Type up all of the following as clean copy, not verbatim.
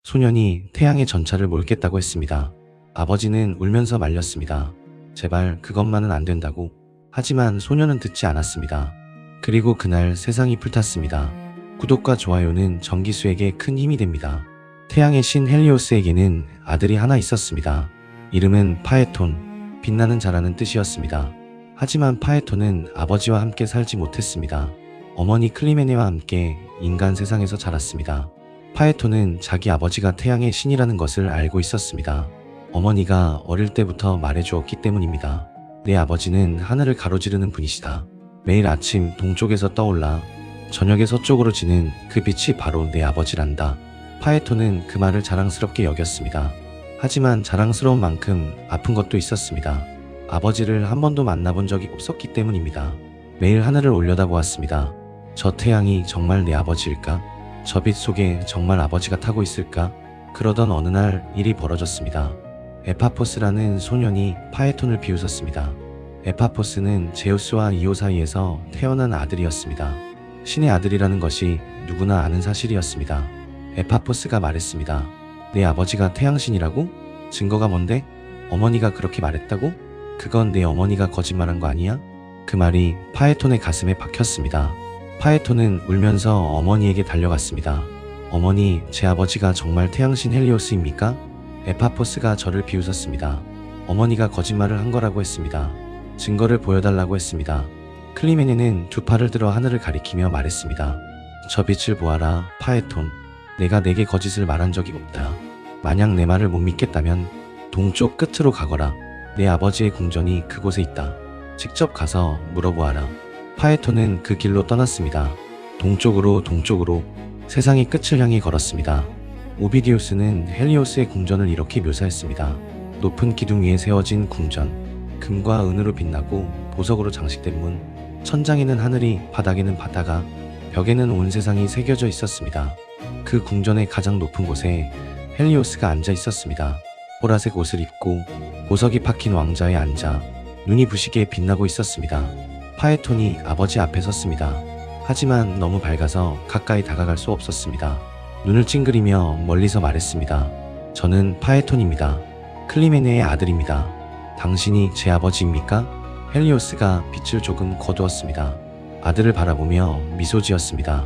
소년이 태양의 전차를 몰겠다고 했습니다. 아버지는 울면서 말렸습니다. 제발 그것만은 안 된다고. 하지만 소년은 듣지 않았습니다. 그리고 그날 세상이 불탔습니다. 구독과 좋아요는 정기수에게 큰 힘이 됩니다. 태양의 신 헬리오스에게는 아들이 하나 있었습니다. 이름은 파에톤, 빛나는 자라는 뜻이었습니다. 하지만 파에톤은 아버지와 함께 살지 못했습니다. 어머니 클리메네와 함께 인간 세상에서 자랐습니다. 파에톤은 자기 아버지가 태양의 신이라는 것을 알고 있었습니다. 어머니가 어릴 때부터 말해주었기 때문입니다. 내 아버지는 하늘을 가로지르는 분이시다. 매일 아침 동쪽에서 떠올라 저녁에 서쪽으로 지는 그 빛이 바로 내 아버지란다. 파에톤은 그 말을 자랑스럽게 여겼습니다. 하지만 자랑스러운 만큼 아픈 것도 있었습니다. 아버지를 한 번도 만나본 적이 없었기 때문입니다. 매일 하늘을 올려다보았습니다. 저 태양이 정말 내 아버지일까? 저 빛 속에 정말 아버지가 타고 있을까? 그러던 어느 날 일이 벌어졌습니다. 에파포스라는 소년이 파에톤을 비웃었습니다. 에파포스는 제우스와 이오 사이에서 태어난 아들이었습니다. 신의 아들이라는 것이 누구나 아는 사실이었습니다. 에파포스가 말했습니다. 내 아버지가 태양신이라고? 증거가 뭔데? 어머니가 그렇게 말했다고? 그건 내 어머니가 거짓말한 거 아니야? 그 말이 파에톤의 가슴에 박혔습니다. 파에톤은 울면서 어머니에게 달려갔습니다. 어머니, 제 아버지가 정말 태양신 헬리오스입니까? 에파포스가 저를 비웃었습니다. 어머니가 거짓말을 한 거라고 했습니다. 증거를 보여달라고 했습니다. 클리메네는 두 팔을 들어 하늘을 가리키며 말했습니다. 저 빛을 보아라, 파에톤. 내가 내게 거짓을 말한 적이 없다. 만약 내 말을 못 믿겠다면 동쪽 끝으로 가거라. 내 아버지의 궁전이 그곳에 있다. 직접 가서 물어보아라. 파에톤은 그 길로 떠났습니다. 동쪽으로 세상의 끝을 향해 걸었습니다. 오비디우스는 헬리오스의 궁전을 이렇게 묘사했습니다. 높은 기둥 위에 세워진 궁전, 금과 은으로 빛나고 보석으로 장식된 문, 천장에는 하늘이, 바닥에는 바다가, 벽에는 온 세상이 새겨져 있었습니다. 그 궁전의 가장 높은 곳에 헬리오스가 앉아 있었습니다. 보라색 옷을 입고 보석이 박힌 왕좌에 앉아 눈이 부시게 빛나고 있었습니다. 파에톤이 아버지 앞에 섰습니다. 하지만 너무 밝아서 가까이 다가갈 수 없었습니다. 눈을 찡그리며 멀리서 말했습니다. 저는 파에톤입니다. 클리메네의 아들입니다. 당신이 제 아버지입니까? 헬리오스가 빛을 조금 거두었습니다. 아들을 바라보며 미소 지었습니다.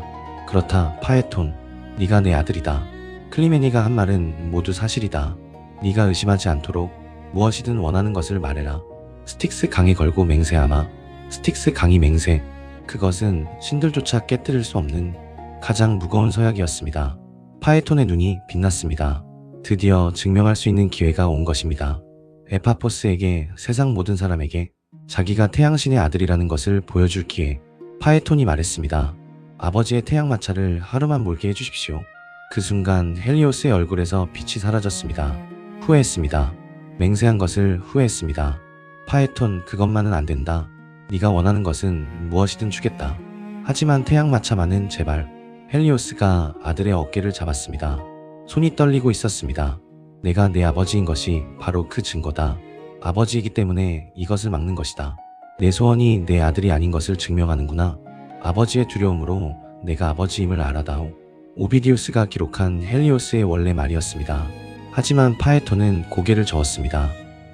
그렇다, 파에톤. 네가 내 아들이다. 클리메네가 한 말은 모두 사실이다. 네가 의심하지 않도록 무엇이든 원하는 것을 말해라. 스틱스 강에 걸고 맹세하마. 스틱스 강이 맹세. 그것은 신들조차 깨뜨릴 수 없는 가장 무거운 서약이었습니다. 파에톤의 눈이 빛났습니다. 드디어 증명할 수 있는 기회가 온 것입니다. 에파포스에게, 세상 모든 사람에게 자기가 태양신의 아들이라는 것을 보여줄 기회. 파에톤이 말했습니다. 아버지의 태양마차를 하루만 몰게 해주십시오. 그 순간 헬리오스의 얼굴에서 빛이 사라졌습니다. 후회했습니다. 맹세한 것을 후회했습니다. 파에톤, 그것만은 안 된다. 네가 원하는 것은 무엇이든 주겠다. 하지만 태양마차만은 제발. 헬리오스가 아들의 어깨를 잡았습니다. 손이 떨리고 있었습니다. 내가 내 아버지인 것이 바로 그 증거다. 아버지이기 때문에 이것을 막는 것이다. 내 소원이 내 아들이 아닌 것을 증명하는구나. 아버지의 두려움으로 내가 아버지임을 알아다오. 오비디우스가 기록한 헬리오스의 원래 말이었습니다. 하지만 파에톤은 고개를 저었습니다.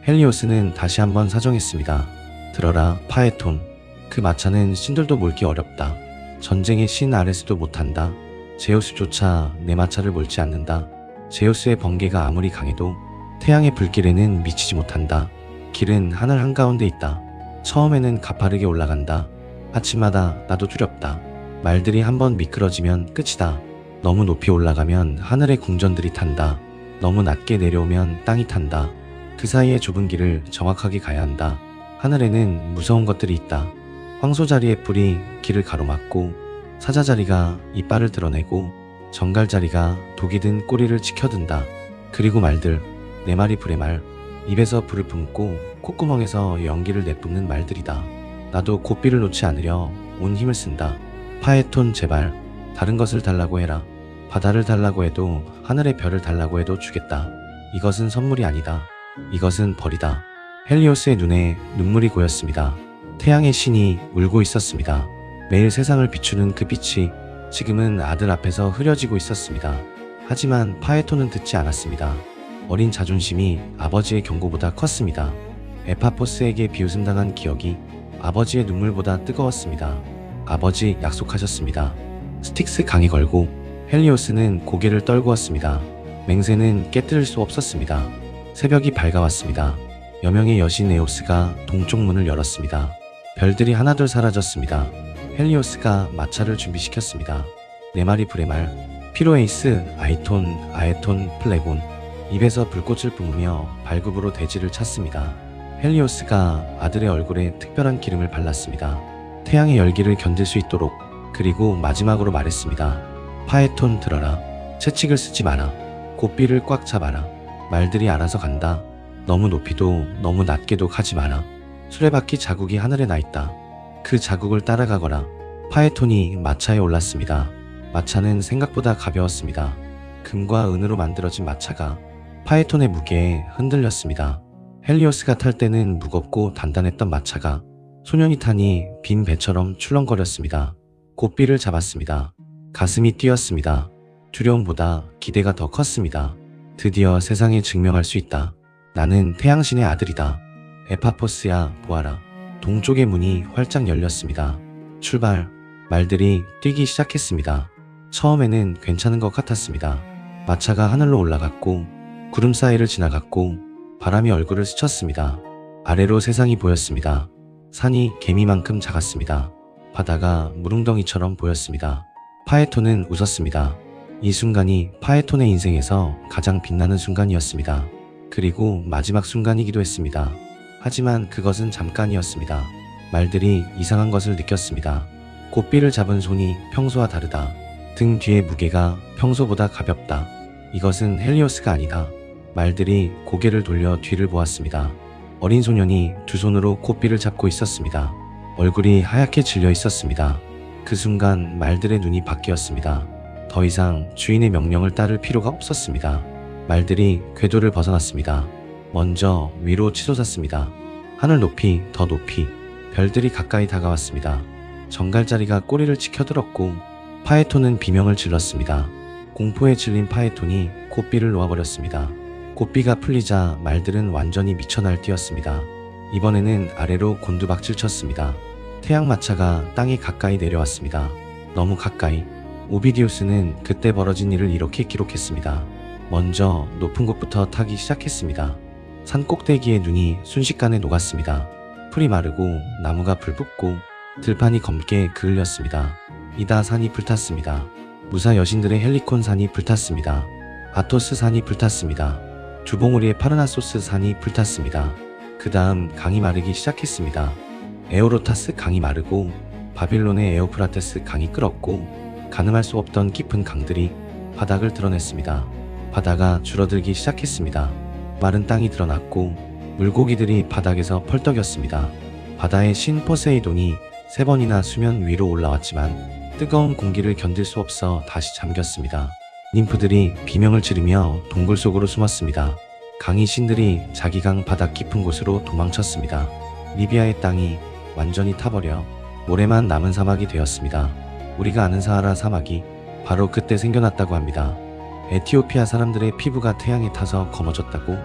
헬리오스는 다시 한번 사정했습니다. 들어라, 파에톤. 그 마차는 신들도 몰기 어렵다. 전쟁의 신 아레스도 못한다. 제우스조차 내 마차를 몰지 않는다. 제우스의 번개가 아무리 강해도 태양의 불길에는 미치지 못한다. 길은 하늘 한가운데 있다. 처음에는 가파르게 올라간다. 아침마다 나도 두렵다. 말들이 한번 미끄러지면 끝이다. 너무 높이 올라가면 하늘의 궁전들이 탄다. 너무 낮게 내려오면 땅이 탄다. 그 사이의 좁은 길을 정확하게 가야 한다. 하늘에는 무서운 것들이 있다. 황소자리의 뿔이 길을 가로막고, 사자자리가 이빨을 드러내고, 정갈자리가 독이 든 꼬리를 치켜든다. 그리고 말들, 내 말이 불의 말, 입에서 불을 품고 콧구멍에서 연기를 내뿜는 말들이다. 나도 고삐를 놓지 않으려 온 힘을 쓴다. 파에톤, 제발 다른 것을 달라고 해라. 바다를 달라고 해도, 하늘의 별을 달라고 해도 주겠다. 이것은 선물이 아니다. 이것은 벌이다. 헬리오스의 눈에 눈물이 고였습니다. 태양의 신이 울고 있었습니다. 매일 세상을 비추는 그 빛이 지금은 아들 앞에서 흐려지고 있었습니다. 하지만 파에톤은 듣지 않았습니다. 어린 자존심이 아버지의 경고보다 컸습니다. 에파포스에게 비웃음당한 기억이 아버지의 눈물보다 뜨거웠습니다. 아버지 약속하셨습니다. 스틱스 강에 걸고 헬리오스는 고개를 떨구었습니다. 맹세는 깨뜨릴 수 없었습니다. 새벽이 밝아왔습니다. 여명의 여신 에오스가 동쪽 문을 열었습니다. 별들이 하나둘 사라졌습니다. 헬리오스가 마차를 준비시켰습니다. 네 마리 브레말, 피로에이스, 아이톤, 아에톤, 플레곤. 입에서 불꽃을 뿜으며 발굽으로 대지를 찼습니다. 헬리오스가 아들의 얼굴에 특별한 기름을 발랐습니다. 태양의 열기를 견딜 수 있도록. 그리고 마지막으로 말했습니다. 파에톤 들어라. 채찍을 쓰지 마라. 고삐를 꽉 잡아라. 말들이 알아서 간다. 너무 높이도 너무 낮게도 가지 마라. 수레바퀴 자국이 하늘에 나 있다. 그 자국을 따라가거라. 파에톤이 마차에 올랐습니다. 마차는 생각보다 가벼웠습니다. 금과 은으로 만들어진 마차가 파에톤의 무게에 흔들렸습니다. 헬리오스가 탈 때는 무겁고 단단했던 마차가 소년이 타니 빈 배처럼 출렁거렸습니다. 고삐를 잡았습니다. 가슴이 뛰었습니다. 두려움보다 기대가 더 컸습니다. 드디어 세상에 증명할 수 있다. 나는 태양신의 아들이다. 에파포스야, 보아라. 동쪽의 문이 활짝 열렸습니다. 출발. 말들이 뛰기 시작했습니다. 처음에는 괜찮은 것 같았습니다. 마차가 하늘로 올라갔고 구름 사이를 지나갔고 바람이 얼굴을 스쳤습니다. 아래로 세상이 보였습니다. 산이 개미만큼 작았습니다. 바다가 물웅덩이처럼 보였습니다. 파에톤은 웃었습니다. 이 순간이 파에톤의 인생에서 가장 빛나는 순간이었습니다. 그리고 마지막 순간이기도 했습니다. 하지만 그것은 잠깐이었습니다. 말들이 이상한 것을 느꼈습니다. 고삐를 잡은 손이 평소와 다르다. 등 뒤의 무게가 평소보다 가볍다. 이것은 헬리오스가 아니다. 말들이 고개를 돌려 뒤를 보았습니다. 어린 소년이 두 손으로 고삐를 잡고 있었습니다. 얼굴이 하얗게 질려 있었습니다. 그 순간 말들의 눈이 바뀌었습니다. 더 이상 주인의 명령을 따를 필요가 없었습니다. 말들이 궤도를 벗어났습니다. 먼저 위로 치솟았습니다. 하늘 높이, 더 높이. 별들이 가까이 다가왔습니다. 정갈자리가 꼬리를 치켜들었고 파에톤은 비명을 질렀습니다. 공포에 질린 파에톤이 고삐를 놓아버렸습니다. 고삐가 풀리자 말들은 완전히 미쳐 날뛰었습니다. 이번에는 아래로 곤두박질 쳤습니다. 태양마차가 땅에 가까이 내려왔습니다. 너무 가까이. 오비디우스는 그때 벌어진 일을 이렇게 기록했습니다. 먼저 높은 곳부터 타기 시작했습니다. 산 꼭대기에 눈이 순식간에 녹았습니다. 풀이 마르고 나무가 불붙고 들판이 검게 그을렸습니다. 이다 산이 불탔습니다. 무사 여신들의 헬리콘 산이 불탔습니다. 아토스 산이 불탔습니다. 주봉우리의 파르나소스 산이 불탔습니다. 그 다음 강이 마르기 시작했습니다. 에오로타스 강이 마르고 바빌론의 에오프라테스 강이 끓었고 가늠할 수 없던 깊은 강들이 바닥을 드러냈습니다. 바다가 줄어들기 시작했습니다. 마른 땅이 드러났고 물고기들이 바닥에서 펄떡였습니다. 바다의 신 포세이돈이 3번이나 수면 위로 올라왔지만 뜨거운 공기를 견딜 수 없어 다시 잠겼습니다. 님프들이 비명을 지르며 동굴 속으로 숨었습니다. 강의 신들이 자기 강 바닥 깊은 곳으로 도망쳤습니다. 리비아의 땅이 완전히 타버려 모래만 남은 사막이 되었습니다. 우리가 아는 사하라 사막이 바로 그때 생겨났다고 합니다. 에티오피아 사람들의 피부가 태양에 타서 검어졌다고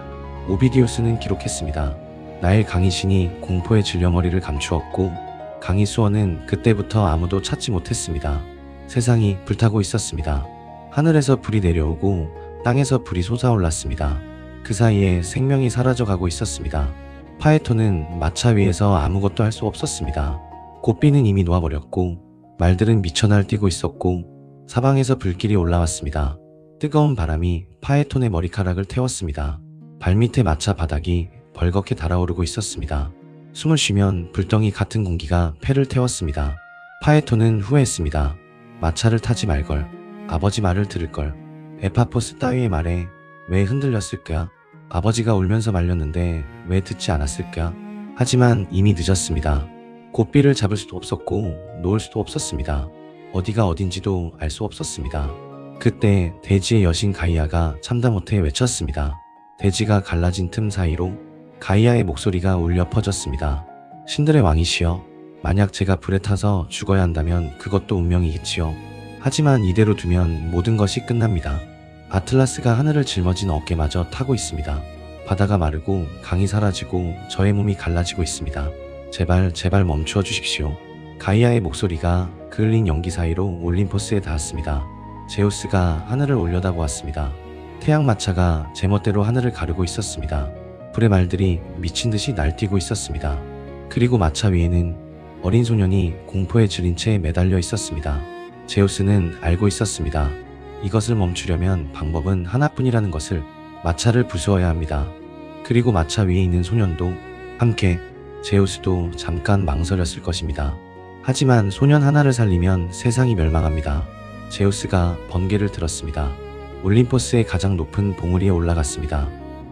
오비디우스는 기록했습니다. 나일 강의 신이 공포에 질려 머리를 감추었고 강의 수원은 그때부터 아무도 찾지 못했습니다. 세상이 불타고 있었습니다. 하늘에서 불이 내려오고 땅에서 불이 솟아올랐습니다. 그 사이에 생명이 사라져가고 있었습니다. 파에톤은 마차 위에서 아무것도 할 수 없었습니다. 고삐는 이미 놓아버렸고 말들은 미쳐 날뛰고 있었고 사방에서 불길이 올라왔습니다. 뜨거운 바람이 파에톤의 머리카락을 태웠습니다. 발밑에 마차 바닥이 벌겋게 달아오르고 있었습니다. 숨을 쉬면 불덩이 같은 공기가 폐를 태웠습니다. 파에톤은 후회했습니다. 마차를 타지 말걸. 아버지 말을 들을걸. 에파포스 따위의 말에 왜 흔들렸을까? 아버지가 울면서 말렸는데 왜 듣지 않았을까? 하지만 이미 늦었습니다. 고삐를 잡을 수도 없었고 놓을 수도 없었습니다. 어디가 어딘지도 알 수 없었습니다. 그때 대지의 여신 가이아가 참다 못해 외쳤습니다. 대지가 갈라진 틈 사이로 가이아의 목소리가 울려 퍼졌습니다. 신들의 왕이시여, 만약 제가 불에 타서 죽어야 한다면 그것도 운명이겠지요. 하지만 이대로 두면 모든 것이 끝납니다. 아틀라스가 하늘을 짊어진 어깨마저 타고 있습니다. 바다가 마르고 강이 사라지고 저의 몸이 갈라지고 있습니다. 제발 제발 멈추어 주십시오. 가이아의 목소리가 그을린 연기 사이로 올림포스에 닿았습니다. 제우스가 하늘을 올려다보았습니다. 태양마차가 제멋대로 하늘을 가르고 있었습니다. 불의 말들이 미친 듯이 날뛰고 있었습니다. 그리고 마차 위에는 어린 소년이 공포에 질린 채 매달려 있었습니다. 제우스는 알고 있었습니다. 이것을 멈추려면 방법은 하나뿐이라는 것을. 마차를 부수어야 합니다. 그리고 마차 위에 있는 소년도 함께, 제우스도 잠깐 망설였을 것입니다. 하지만 소년 하나를 살리면 세상이 멸망합니다. 제우스가 번개를 들었습니다. 올림포스의 가장 높은 봉우리에 올라갔습니다.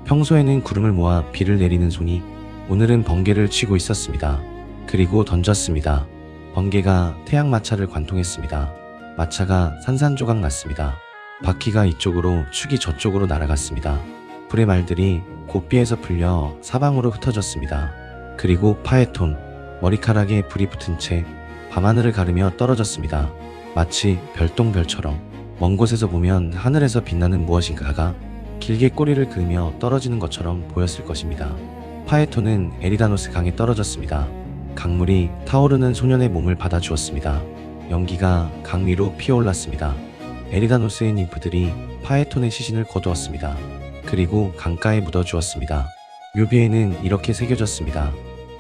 평소에는 구름을 모아 비를 내리는 손이 오늘은 번개를 쥐고 있었습니다. 그리고 던졌습니다. 번개가 태양 마차를 관통했습니다. 마차가 산산조각 났습니다. 바퀴가 이쪽으로 축이 저쪽으로 날아갔습니다. 불의 말들이 고삐에서 풀려 사방으로 흩어졌습니다. 그리고 파에톤, 머리카락에 불이 붙은 채 밤하늘을 가르며 떨어졌습니다. 마치 별똥별처럼. 먼 곳에서 보면 하늘에서 빛나는 무엇인가가 길게 꼬리를 그으며 떨어지는 것처럼 보였을 것입니다. 파에톤은 에리다노스 강에 떨어졌습니다. 강물이 타오르는 소년의 몸을 받아주었습니다. 연기가 강 위로 피어올랐습니다. 에리다노스의 ним프들이 파에톤의 시신을 거두었습니다. 그리고 강가에 묻어주었습니다. 묘비에는 이렇게 새겨졌습니다.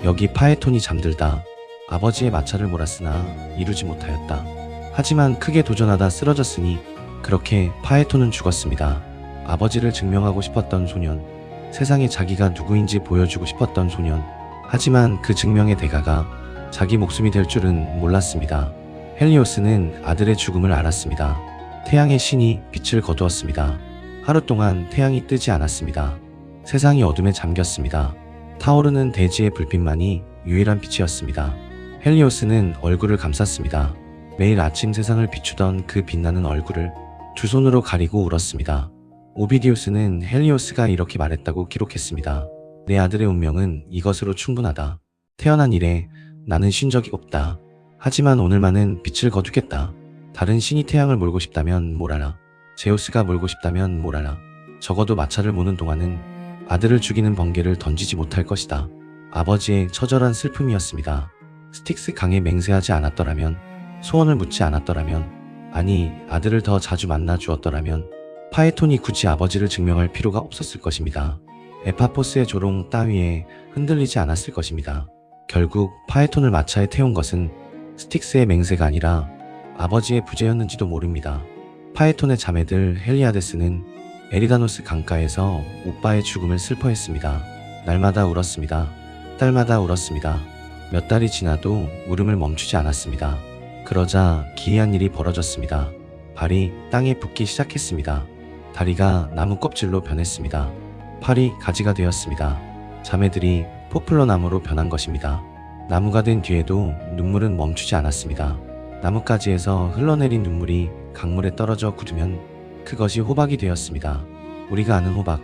여기 파에톤이 잠들다. 아버지의 마차를 몰았으나 이루지 못하였다. 하지만 크게 도전하다 쓰러졌으니 그렇게 파에톤은 죽었습니다. 아버지를 증명하고 싶었던 소년, 세상에 자기가 누구인지 보여주고 싶었던 소년. 하지만 그 증명의 대가가 자기 목숨이 될 줄은 몰랐습니다. 헬리오스는 아들의 죽음을 알았습니다. 태양의 신이 빛을 거두었습니다. 하루 동안 태양이 뜨지 않았습니다. 세상이 어둠에 잠겼습니다. 타오르는 대지의 불빛만이 유일한 빛이었습니다. 헬리오스는 얼굴을 감쌌습니다. 매일 아침 세상을 비추던 그 빛나는 얼굴을 두 손으로 가리고 울었습니다. 오비디우스는 헬리오스가 이렇게 말했다고 기록했습니다. 내 아들의 운명은 이것으로 충분하다. 태어난 이래 나는 쉰 적이 없다. 하지만 오늘만은 빛을 거두겠다. 다른 신이 태양을 몰고 싶다면 몰아라. 제우스가 몰고 싶다면 몰아라. 적어도 마차를 모는 동안은 아들을 죽이는 번개를 던지지 못할 것이다. 아버지의 처절한 슬픔이었습니다. 스틱스 강에 맹세하지 않았더라면, 소원을 묻지 않았더라면, 아니 아들을 더 자주 만나 주었더라면 파에톤이 굳이 아버지를 증명할 필요가 없었을 것입니다. 에파포스의 조롱 따위에 흔들리지 않았을 것입니다. 결국 파에톤을 마차에 태운 것은 스틱스의 맹세가 아니라 아버지의 부재였는지도 모릅니다. 파에톤의 자매들 헬리아데스는 에리다노스 강가에서 오빠의 죽음을 슬퍼했습니다. 날마다 울었습니다. 딸마다 울었습니다. 몇 달이 지나도 울음을 멈추지 않았습니다. 그러자 기이한 일이 벌어졌습니다. 발이 땅에 붙기 시작했습니다. 다리가 나무 껍질로 변했습니다. 팔이 가지가 되었습니다. 자매들이 포플러 나무로 변한 것입니다. 나무가 된 뒤에도 눈물은 멈추지 않았습니다. 나뭇가지에서 흘러내린 눈물이 강물에 떨어져 굳으면 그것이 호박이 되었습니다. 우리가 아는 호박,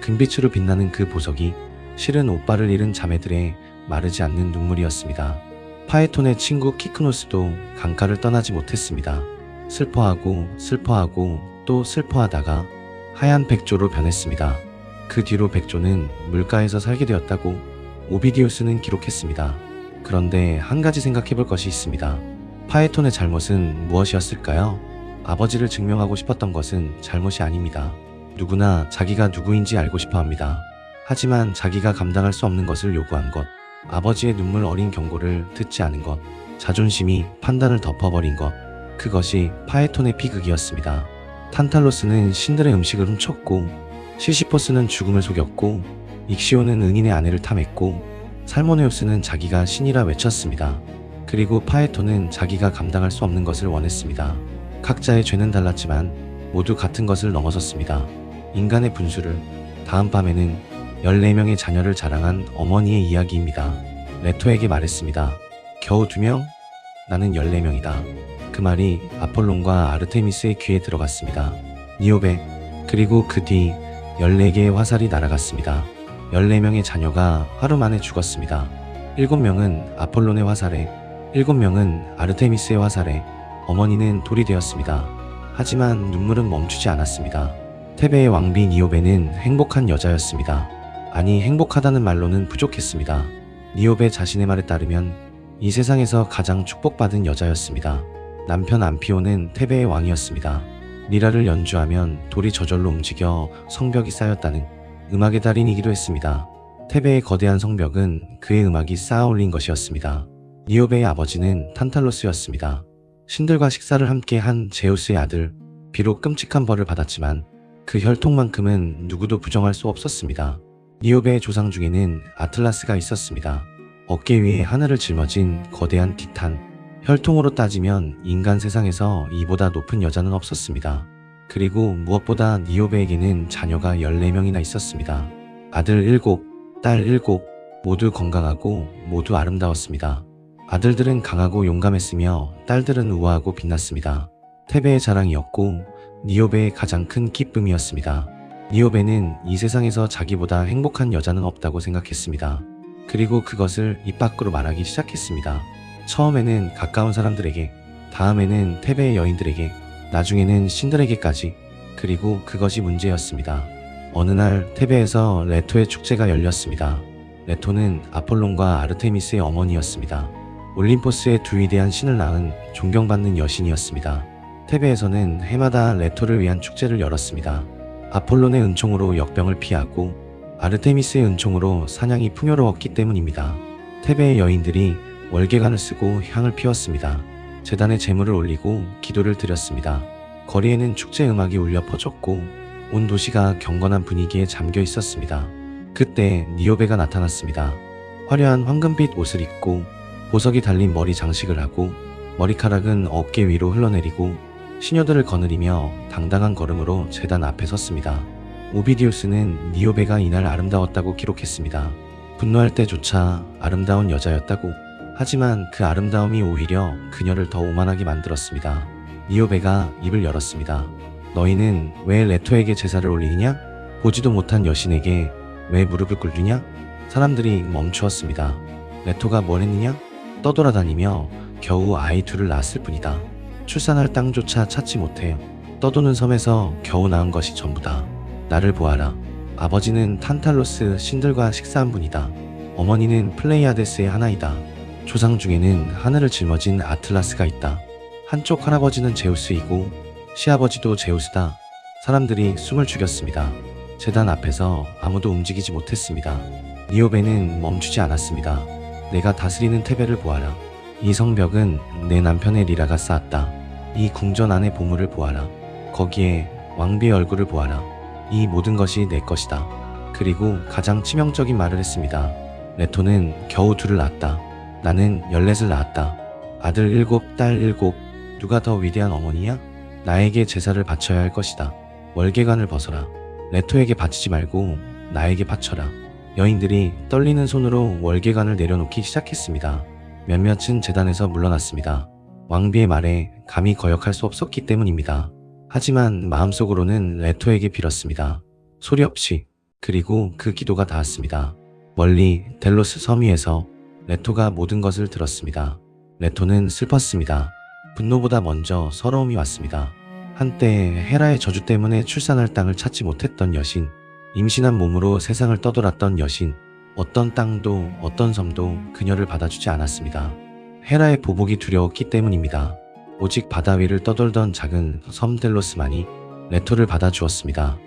금빛으로 빛나는 그 보석이 실은 오빠를 잃은 자매들의 마르지 않는 눈물이었습니다. 파에톤의 친구 키크노스도 강가를 떠나지 못했습니다. 슬퍼하고 슬퍼하고 또 슬퍼하다가 하얀 백조로 변했습니다. 그 뒤로 백조는 물가에서 살게 되었다고 오비디우스는 기록했습니다. 그런데 한 가지 생각해 볼 것이 있습니다. 파에톤의 잘못은 무엇이었을까요? 아버지를 증명하고 싶었던 것은 잘못이 아닙니다. 누구나 자기가 누구인지 알고 싶어 합니다. 하지만 자기가 감당할 수 없는 것을 요구한 것, 아버지의 눈물 어린 경고를 듣지 않은 것, 자존심이 판단을 덮어버린 것, 그것이 파에톤의 비극이었습니다. 탄탈로스는 신들의 음식을 훔쳤고, 시시포스는 죽음을 속였고, 익시오는 은인의 아내를 탐했고, 살모네우스는 자기가 신이라 외쳤습니다. 그리고 파에톤은 자기가 감당할 수 없는 것을 원했습니다. 각자의 죄는 달랐지만 모두 같은 것을 넘어섰습니다. 인간의 분수를. 다음 밤에는 14명의 자녀를 자랑한 어머니의 이야기입니다. 레토에게 말했습니다. 겨우 2명? 나는 14명이다. 그 말이 아폴론과 아르테미스의 귀에 들어갔습니다. 니오베. 그리고 그 뒤 14개의 화살이 날아갔습니다. 14명의 자녀가 하루 만에 죽었습니다. 7명은 아폴론의 화살에, 7명은 아르테미스의 화살에, 어머니는 돌이 되었습니다. 하지만 눈물은 멈추지 않았습니다. 테베의 왕비 니오베는 행복한 여자였습니다. 아니, 행복하다는 말로는 부족했습니다. 니오베 자신의 말에 따르면 이 세상에서 가장 축복받은 여자였습니다. 남편 안피오는 테베의 왕이었습니다. 리라를 연주하면 돌이 저절로 움직여 성벽이 쌓였다는 음악의 달인이기도 했습니다. 테베의 거대한 성벽은 그의 음악이 쌓아 올린 것이었습니다. 니오베의 아버지는 탄탈로스였습니다. 신들과 식사를 함께 한 제우스의 아들, 비록 끔찍한 벌을 받았지만 그 혈통만큼은 누구도 부정할 수 없었습니다. 니오베의 조상 중에는 아틀라스가 있었습니다. 어깨 위에 하늘을 짊어진 거대한 티탄, 혈통으로 따지면 인간 세상에서 이보다 높은 여자는 없었습니다. 그리고 무엇보다 니오베에게는 자녀가 14명이나 있었습니다. 아들 7, 딸 7, 모두 건강하고 모두 아름다웠습니다. 아들들은 강하고 용감했으며 딸들은 우아하고 빛났습니다. 테베의 자랑이었고 니오베의 가장 큰 기쁨이었습니다. 니오베는 이 세상에서 자기보다 행복한 여자는 없다고 생각했습니다. 그리고 그것을 입 밖으로 말하기 시작했습니다. 처음에는 가까운 사람들에게, 다음에는 테베의 여인들에게, 나중에는 신들에게까지. 그리고 그것이 문제였습니다. 어느 날 테베에서 레토의 축제가 열렸습니다. 레토는 아폴론과 아르테미스의 어머니였습니다. 올림포스의 두 위대한 신을 낳은 존경받는 여신이었습니다. 테베에서는 해마다 레토를 위한 축제를 열었습니다. 아폴론의 은총으로 역병을 피하고 아르테미스의 은총으로 사냥이 풍요로웠기 때문입니다. 테베의 여인들이 월계관을 쓰고 향을 피웠습니다. 제단에 제물을 올리고 기도를 드렸습니다. 거리에는 축제 음악이 울려 퍼졌고 온 도시가 경건한 분위기에 잠겨 있었습니다. 그때 니오베가 나타났습니다. 화려한 황금빛 옷을 입고 보석이 달린 머리 장식을 하고 머리카락은 어깨 위로 흘러내리고 시녀들을 거느리며 당당한 걸음으로 제단 앞에 섰습니다. 오비디우스는 니오베가 이날 아름다웠다고 기록했습니다. 분노할 때조차 아름다운 여자였다고. 하지만 그 아름다움이 오히려 그녀를 더 오만하게 만들었습니다. 니오베가 입을 열었습니다. 너희는 왜 레토에게 제사를 올리느냐? 보지도 못한 여신에게 왜 무릎을 꿇느냐? 사람들이 멈추었습니다. 레토가 뭘 했느냐? 떠돌아다니며 겨우 아이 둘을 낳았을 뿐이다. 출산할 땅조차 찾지 못해 떠도는 섬에서 겨우 낳은 것이 전부다. 나를 보아라. 아버지는 탄탈로스 신들과 식사한 분이다. 어머니는 플레이아데스의 하나이다. 조상 중에는 하늘을 짊어진 아틀라스가 있다. 한쪽 할아버지는 제우스이고 시아버지도 제우스다. 사람들이 숨을 죽였습니다. 제단 앞에서 아무도 움직이지 못했습니다. 니오베는 멈추지 않았습니다. 내가 다스리는 테베를 보아라. 이 성벽은 내 남편의 리라가 쌓았다. 이 궁전 안의 보물을 보아라. 거기에 왕비의 얼굴을 보아라. 이 모든 것이 내 것이다. 그리고 가장 치명적인 말을 했습니다. 레토는 겨우 둘을 낳았다. 나는 14을 낳았다. 아들 7, 딸 7. 누가 더 위대한 어머니야? 나에게 제사를 바쳐야 할 것이다. 월계관을 벗어라. 레토에게 바치지 말고 나에게 바쳐라. 여인들이 떨리는 손으로 월계관을 내려놓기 시작했습니다. 몇몇은 제단에서 물러났습니다. 왕비의 말에 감히 거역할 수 없었기 때문입니다. 하지만 마음속으로는 레토에게 빌었습니다. 소리 없이. 그리고 그 기도가 닿았습니다. 멀리 델로스 섬 위에서 레토가 모든 것을 들었습니다. 레토는 슬펐습니다. 분노보다 먼저 서러움이 왔습니다. 한때 헤라의 저주 때문에 출산할 땅을 찾지 못했던 여신, 임신한 몸으로 세상을 떠돌았던 여신, 어떤 땅도 어떤 섬도 그녀를 받아주지 않았습니다. 헤라의 보복이 두려웠기 때문입니다. 오직 바다 위를 떠돌던 작은 섬 델로스만이 레토를 받아주었습니다.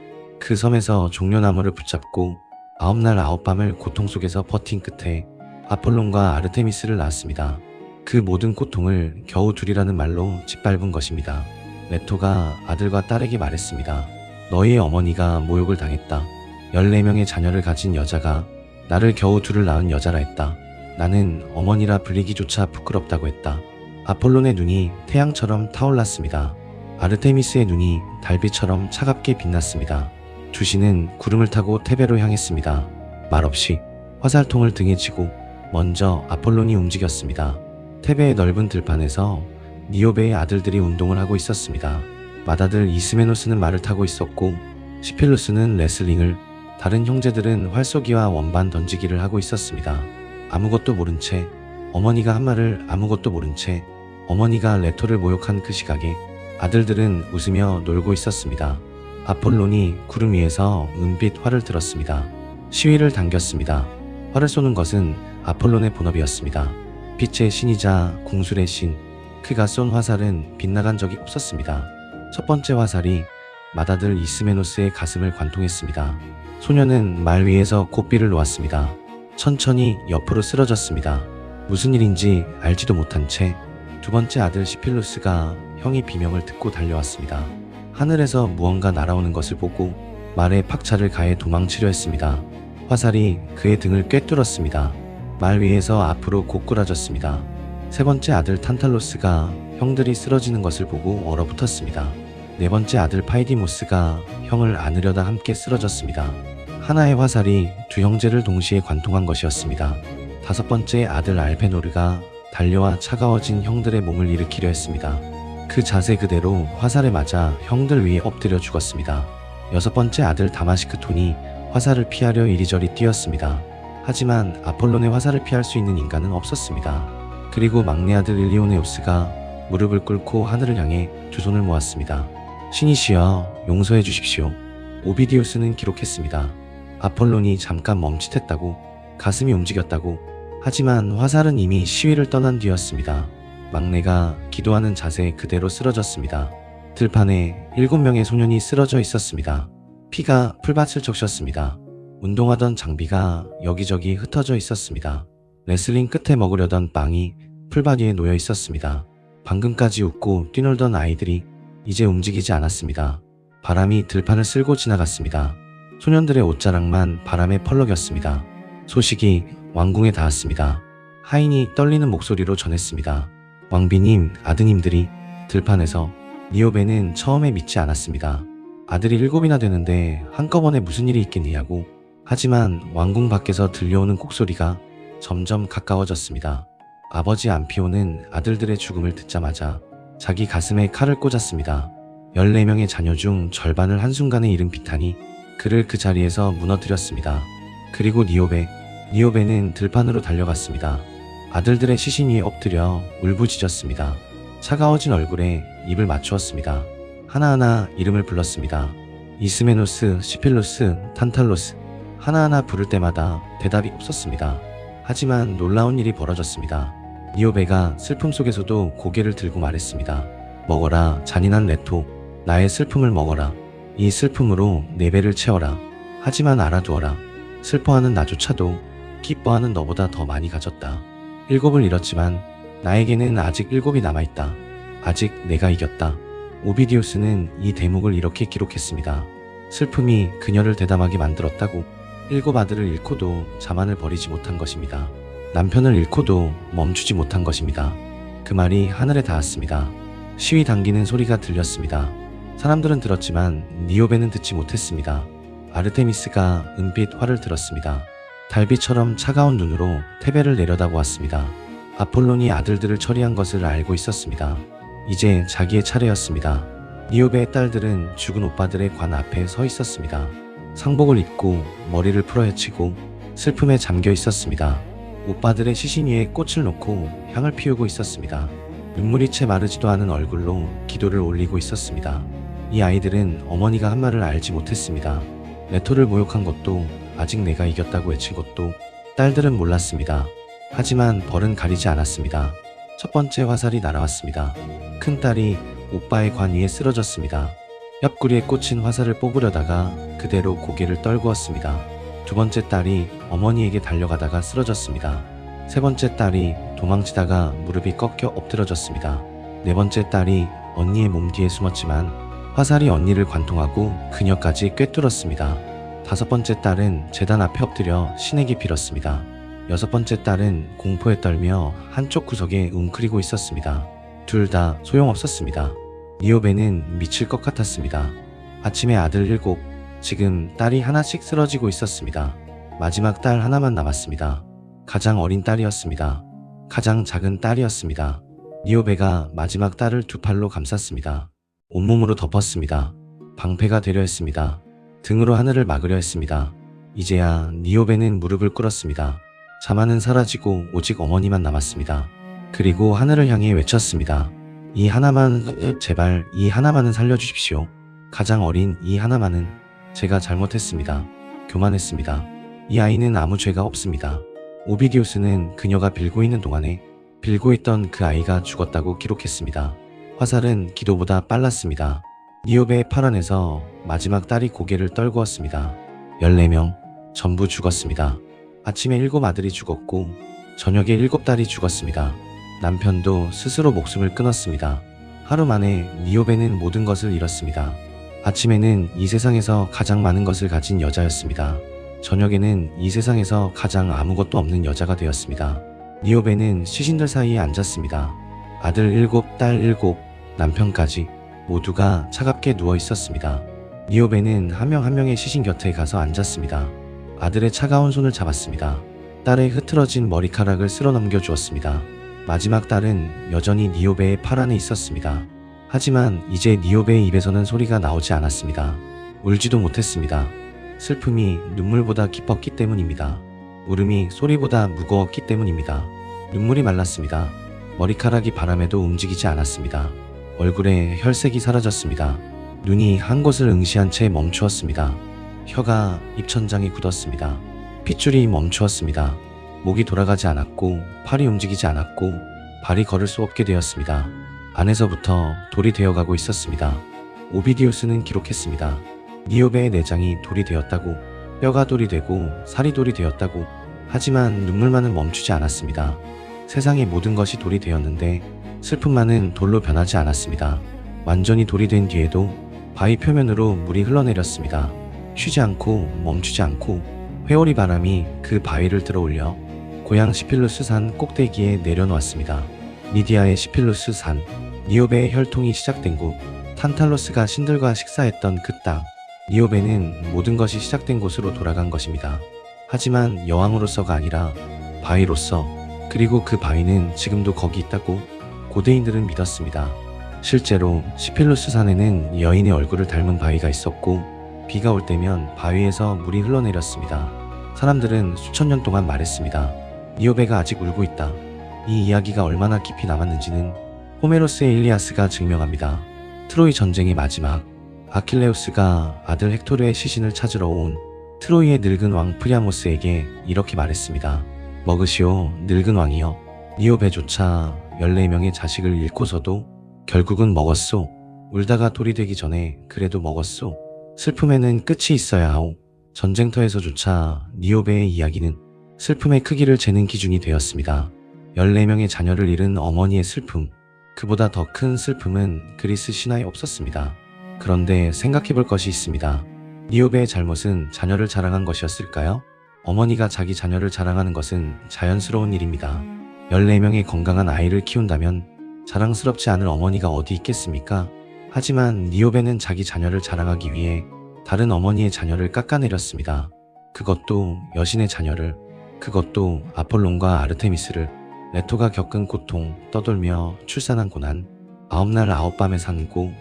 그 섬에서 종려나무를 붙잡고 9날 9밤을 고통 속에서 버틴 끝에 아폴론과 아르테미스를 낳았습니다. 그 모든 고통을 겨우 둘이라는 말로 짓밟은 것입니다. 레토가 아들과 딸에게 말했습니다. 너희의 어머니가 모욕을 당했다. 14명의 자녀를 가진 여자가 나를 겨우 둘을 낳은 여자라 했다. 나는 어머니라 불리기조차 부끄럽다고 했다. 아폴론의 눈이 태양처럼 타올랐습니다. 아르테미스의 눈이 달빛처럼 차갑게 빛났습니다. 두 신은 구름을 타고 테베로 향했습니다. 말없이 화살통을 등에 지고 먼저 아폴론이 움직였습니다. 테베의 넓은 들판에서 니오베의 아들들이 운동을 하고 있었습니다. 맏아들 이스메노스는 말을 타고 있었고 시필루스는 레슬링을, 다른 형제들은 활쏘기와 원반 던지기를 하고 있었습니다. 아무것도 모른 채, 어머니가 한 말을 아무것도 모른 채 어머니가 레토를 모욕한 그 시각에 아들들은 웃으며 놀고 있었습니다. 아폴론이 구름 위에서 은빛 활을 들었습니다. 시위를 당겼습니다. 활을 쏘는 것은 아폴론의 본업이었습니다. 빛의 신이자 궁술의 신, 그가 쏜 화살은 빗나간 적이 없었습니다. 첫 번째 화살이 맏아들 이스메노스의 가슴을 관통했습니다. 소녀는 말 위에서 고삐를 놓았습니다. 천천히 옆으로 쓰러졌습니다. 무슨 일인지 알지도 못한 채 두 번째 아들 시필루스가 형의 비명을 듣고 달려왔습니다. 하늘에서 무언가 날아오는 것을 보고 말에 박차를 가해 도망치려 했습니다. 화살이 그의 등을 꿰뚫었습니다. 말 위에서 앞으로 고꾸라졌습니다. 세 번째 아들 탄탈로스가 형들이 쓰러지는 것을 보고 얼어붙었습니다. 네 번째 아들 파이디모스가 형을 안으려다 함께 쓰러졌습니다. 하나의 화살이 두 형제를 동시에 관통한 것이었습니다. 다섯 번째 아들 알페노르가 달려와 차가워진 형들의 몸을 일으키려 했습니다. 그 자세 그대로 화살에 맞아 형들 위에 엎드려 죽었습니다. 여섯 번째 아들 다마시크 톤이 화살을 피하려 이리저리 뛰었습니다. 하지만 아폴론의 화살을 피할 수 있는 인간은 없었습니다. 그리고 막내 아들 일리오네우스가 무릎을 꿇고 하늘을 향해 두 손을 모았습니다. 신이시여, 용서해 주십시오. 오비디우스는 기록했습니다. 아폴론이 잠깐 멈칫했다고, 가슴이 움직였다고. 하지만 화살은 이미 시위를 떠난 뒤였습니다. 막내가 기도하는 자세 그대로 쓰러졌습니다. 들판에 7명의 소년이 쓰러져 있었습니다. 피가 풀밭을 적셨습니다. 운동하던 장비가 여기저기 흩어져 있었습니다. 레슬링 끝에 먹으려던 빵이 풀밭 위에 놓여 있었습니다. 방금까지 웃고 뛰놀던 아이들이 이제 움직이지 않았습니다. 바람이 들판을 쓸고 지나갔습니다. 소년들의 옷자락만 바람에 펄럭였습니다. 소식이 왕궁에 닿았습니다. 하인이 떨리는 목소리로 전했습니다. 왕비님, 아드님들이 들판에서. 니오베는 처음에 믿지 않았습니다. 아들이 7이나 되는데 한꺼번에 무슨 일이 있겠느냐고. 하지만 왕궁 밖에서 들려오는 곡소리가 점점 가까워졌습니다. 아버지 안피오는 아들들의 죽음을 듣자마자 자기 가슴에 칼을 꽂았습니다. 14명의 자녀 중 절반을 한순간에 잃은 비탄이 그를 그 자리에서 무너뜨렸습니다. 그리고 니오베는 들판으로 달려갔습니다. 아들들의 시신 위에 엎드려 울부짖었습니다. 차가워진 얼굴에 입을 맞추었습니다. 하나하나 이름을 불렀습니다. 이스메노스, 시필루스, 탄탈로스. 하나하나 부를 때마다 대답이 없었습니다. 하지만 놀라운 일이 벌어졌습니다. 니오베가 슬픔 속에서도 고개를 들고 말했습니다. 먹어라, 잔인한 레토. 나의 슬픔을 먹어라. 이 슬픔으로 내 배를 채워라. 하지만 알아두어라. 슬퍼하는 나조차도 기뻐하는 너보다 더 많이 가졌다. 7을 잃었지만 나에게는 아직 7이 남아있다. 아직 내가 이겼다. 오비디우스는 이 대목을 이렇게 기록했습니다. 슬픔이 그녀를 대담하게 만들었다고. 7 아들을 잃고도 자만을 버리지 못한 것입니다. 남편을 잃고도 멈추지 못한 것입니다. 그 말이 하늘에 닿았습니다. 시위 당기는 소리가 들렸습니다. 사람들은 들었지만 니오베는 듣지 못했습니다. 아르테미스가 은빛 활을 들었습니다. 달빛처럼 차가운 눈으로 테베를 내려다보았습니다. 아폴론이 아들들을 처리한 것을 알고 있었습니다. 이제 자기의 차례였습니다. 니오베의 딸들은 죽은 오빠들의 관 앞에 서 있었습니다. 상복을 입고 머리를 풀어헤치고 슬픔에 잠겨 있었습니다. 오빠들의 시신 위에 꽃을 놓고 향을 피우고 있었습니다. 눈물이 채 마르지도 않은 얼굴로 기도를 올리고 있었습니다. 이 아이들은 어머니가 한 말을 알지 못했습니다. 레토를 모욕한 것도, 아직 내가 이겼다고 외친 것도 딸들은 몰랐습니다. 하지만 벌은 가리지 않았습니다. 첫 번째 화살이 날아왔습니다. 큰딸이 오빠의 관 위에 쓰러졌습니다. 옆구리에 꽂힌 화살을 뽑으려다가 그대로 고개를 떨구었습니다. 두 번째 딸이 어머니에게 달려가다가 쓰러졌습니다. 세 번째 딸이 도망치다가 무릎이 꺾여 엎드러졌습니다. 네 번째 딸이 언니의 몸 뒤에 숨었지만 화살이 언니를 관통하고 그녀까지 꿰뚫었습니다. 다섯 번째 딸은 제단 앞에 엎드려 신에게 빌었습니다. 여섯 번째 딸은 공포에 떨며 한쪽 구석에 웅크리고 있었습니다. 둘 다 소용없었습니다. 니오베는 미칠 것 같았습니다. 아침에 아들 7, 지금 딸이 하나씩 쓰러지고 있었습니다. 마지막 딸 하나만 남았습니다. 가장 어린 딸이었습니다. 가장 작은 딸이었습니다. 니오베가 마지막 딸을 두 팔로 감쌌습니다. 온몸으로 덮었습니다. 방패가 되려 했습니다. 등으로 하늘을 막으려 했습니다. 이제야 니오베는 무릎을 꿇었습니다. 자만은 사라지고 오직 어머니만 남았습니다. 그리고 하늘을 향해 외쳤습니다. 이 하나만, 제발 이 하나만은 살려주십시오. 가장 어린 이 하나만은 제가 잘못했습니다. 교만했습니다. 이 아이는 아무 죄가 없습니다. 오비디우스는 그녀가 빌고 있는 동안에 빌고 있던 그 아이가 죽었다고 기록했습니다. 화살은 기도보다 빨랐습니다. 니오베의 팔 안에서 마지막 딸이 고개를 떨구었습니다. 14명 전부 죽었습니다. 아침에 7 아들이 죽었고 저녁에 7 딸이 죽었습니다. 남편도 스스로 목숨을 끊었습니다. 하루 만에 니오베는 모든 것을 잃었습니다. 아침에는 이 세상에서 가장 많은 것을 가진 여자였습니다. 저녁에는 이 세상에서 가장 아무것도 없는 여자가 되었습니다. 니오베는 시신들 사이에 앉았습니다. 아들 7, 딸 7, 남편까지 모두가 차갑게 누워 있었습니다. 니오베는 한 명 한 명의 시신 곁에 가서 앉았습니다. 아들의 차가운 손을 잡았습니다. 딸의 흐트러진 머리카락을 쓸어 넘겨 주었습니다. 마지막 딸은 여전히 니오베의 팔 안에 있었습니다. 하지만 이제 니오베의 입에서는 소리가 나오지 않았습니다. 울지도 못했습니다. 슬픔이 눈물보다 깊었기 때문입니다. 울음이 소리보다 무거웠기 때문입니다. 눈물이 말랐습니다. 머리카락이 바람에도 움직이지 않았습니다. 얼굴에 혈색이 사라졌습니다. 눈이 한 곳을 응시한 채 멈추었습니다. 혀가 입천장에 굳었습니다. 핏줄이 멈추었습니다. 목이 돌아가지 않았고 팔이 움직이지 않았고 발이 걸을 수 없게 되었습니다. 안에서부터 돌이 되어가고 있었습니다. 오비디우스는 기록했습니다. 니오베의 내장이 돌이 되었다고, 뼈가 돌이 되고 살이 돌이 되었다고. 하지만 눈물만은 멈추지 않았습니다. 세상의 모든 것이 돌이 되었는데 슬픔만은 돌로 변하지 않았습니다. 완전히 돌이 된 뒤에도 바위 표면으로 물이 흘러내렸습니다. 쉬지 않고 멈추지 않고 회오리 바람이 그 바위를 들어올려 고향 시필루스 산 꼭대기에 내려놓았습니다. 미디아의 시필루스 산, 니오베의 혈통이 시작된 곳, 탄탈로스가 신들과 식사했던 그 땅. 니오베는 모든 것이 시작된 곳으로 돌아간 것입니다. 하지만 여왕으로서가 아니라 바위로서, 그리고 그 바위는 지금도 거기 있다고 고대인들은 믿었습니다. 실제로 시필루스 산에는 여인의 얼굴을 닮은 바위가 있었고 비가 올 때면 바위에서 물이 흘러내렸습니다. 사람들은 수천 년 동안 말했습니다. 니오베가 아직 울고 있다. 이 이야기가 얼마나 깊이 남았는지는 호메로스의 일리아스가 증명합니다. 트로이 전쟁의 마지막, 아킬레우스가 아들 헥토르의 시신을 찾으러 온 트로이의 늙은 왕 프리아모스에게 이렇게 말했습니다. 먹으시오, 늙은 왕이여. 니오베조차 14명의 자식을 잃고서도 결국은 먹었소. 울다가 돌이 되기 전에 그래도 먹었소. 슬픔에는 끝이 있어야 하오. 전쟁터에서조차 니오베의 이야기는 슬픔의 크기를 재는 기준이 되었습니다. 14명의 자녀를 잃은 어머니의 슬픔, 그보다 더 큰 슬픔은 그리스 신화에 없었습니다. 그런데 생각해볼 것이 있습니다. 니오베의 잘못은 자녀를 자랑한 것이었을까요? 어머니가 자기 자녀를 자랑하는 것은 자연스러운 일입니다. 14명의 건강한 아이를 키운다면 자랑스럽지 않을 어머니가 어디 있겠습니까? 하지만 니오베는 자기 자녀를 자랑하기 위해 다른 어머니의 자녀를 깎아내렸습니다. 그것도 여신의 자녀를, 그것도 아폴론과 아르테미스를. 레토가 겪은 고통, 떠돌며 출산한 고난, 9날 9밤의 산고,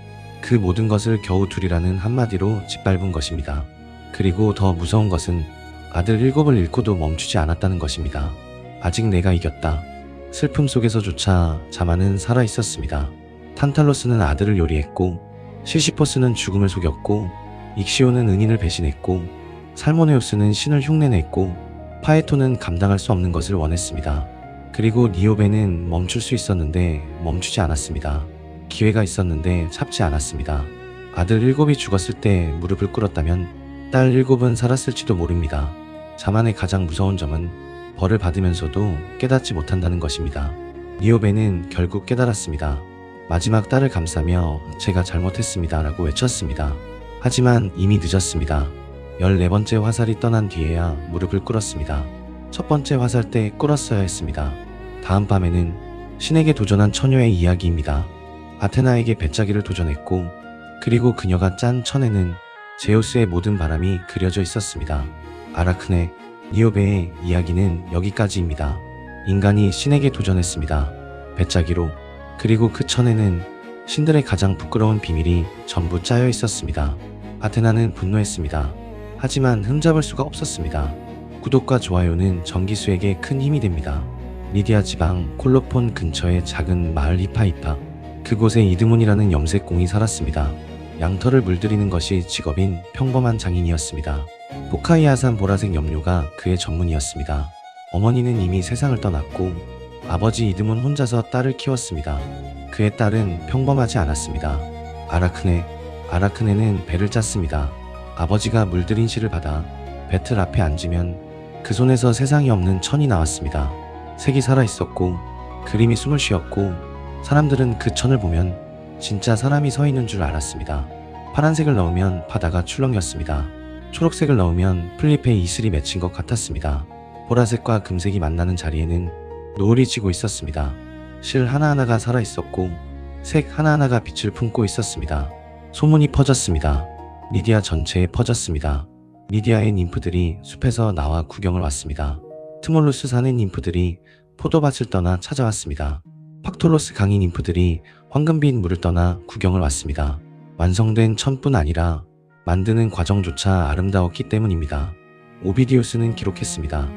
그 모든 것을 겨우 둘이라는 한마디로 짓밟은 것입니다. 그리고 더 무서운 것은 아들 7을 잃고도 멈추지 않았다는 것입니다. 아직 내가 이겼다. 슬픔 속에서조차 자만은 살아있었습니다. 탄탈로스는 아들을 요리했고, 시시포스는 죽음을 속였고, 익시오는 은인을 배신했고, 살모네우스는 신을 흉내냈고, 파에토는 감당할 수 없는 것을 원했습니다. 그리고 니오베는 멈출 수 있었는데 멈추지 않았습니다. 기회가 있었는데 참지 않았습니다. 아들 7이 죽었을 때 무릎을 꿇었다면 딸 7은 살았을지도 모릅니다. 자만의 가장 무서운 점은 벌을 받으면서도 깨닫지 못한다는 것입니다. 니오베는 결국 깨달았습니다. 마지막 딸을 감싸며 제가 잘못했습니다 라고 외쳤습니다. 하지만 이미 늦었습니다. 14번째 화살이 떠난 뒤에야 무릎을 꿇었습니다. 첫 번째 화살 때 꿇었어야 했습니다. 다음 밤에는 신에게 도전한 처녀의 이야기입니다. 아테나에게 배짜기를 도전했고, 그리고 그녀가 짠 천에는 제우스의 모든 바람이 그려져 있었습니다. 아라크네, 니오베의 이야기는 여기까지입니다. 인간이 신에게 도전했습니다. 배짜기로. 그리고 그 천에는 신들의 가장 부끄러운 비밀이 전부 짜여 있었습니다. 아테나는 분노했습니다. 하지만 흠잡을 수가 없었습니다. 구독과 좋아요는 정기수에게 큰 힘이 됩니다. 리디아 지방 콜로폰 근처의 작은 마을 히파이파, 그곳에 이드문이라는 염색공이 살았습니다. 양털을 물들이는 것이 직업인 평범한 장인이었습니다. 포카이아산 보라색 염료가 그의 전문이었습니다. 어머니는 이미 세상을 떠났고 아버지 이드문 혼자서 딸을 키웠습니다. 그의 딸은 평범하지 않았습니다. 아라크네는 배를 짰습니다. 아버지가 물들인 실을 받아 배틀 앞에 앉으면 그 손에서 세상에 없는 천이 나왔습니다. 색이 살아있었고 그림이 숨을 쉬었고 사람들은 그 천을 보면 진짜 사람이 서 있는 줄 알았습니다. 파란색을 넣으면 바다가 출렁였습니다. 초록색을 넣으면 플립의 이슬이 맺힌 것 같았습니다. 보라색과 금색이 만나는 자리에는 노을이 지고 있었습니다. 실 하나하나가 살아있었고 색 하나하나가 빛을 품고 있었습니다. 소문이 퍼졌습니다. 리디아 전체에 퍼졌습니다. 리디아의 님프들이 숲에서 나와 구경을 왔습니다. 트몰루스 산의 님프들이 포도밭을 떠나 찾아왔습니다. 팍톨로스 강의 님프들이 황금빛 물을 떠나 구경을 왔습니다. 완성된 천뿐 아니라 만드는 과정조차 아름다웠기 때문입니다. 오비디우스는 기록했습니다.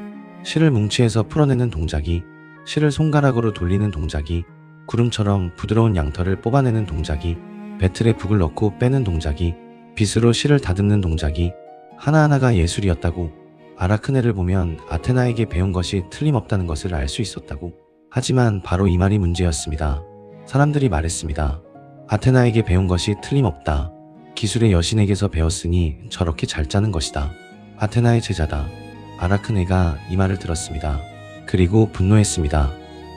실을 뭉치에서 풀어내는 동작이, 실을 손가락으로 돌리는 동작이, 구름처럼 부드러운 양털을 뽑아내는 동작이, 배틀에 북을 넣고 빼는 동작이, 빗으로 실을 다듬는 동작이 하나하나가 예술이었다고, 아라크네를 보면 아테나에게 배운 것이 틀림없다는 것을 알 수 있었다고. 하지만 바로 이 말이 문제였습니다. 사람들이 말했습니다. 아테나에게 배운 것이 틀림없다. 기술의 여신에게서 배웠으니 저렇게 잘 짜는 것이다. 아테나의 제자다. 아라크네가 이 말을 들었습니다. 그리고 분노했습니다.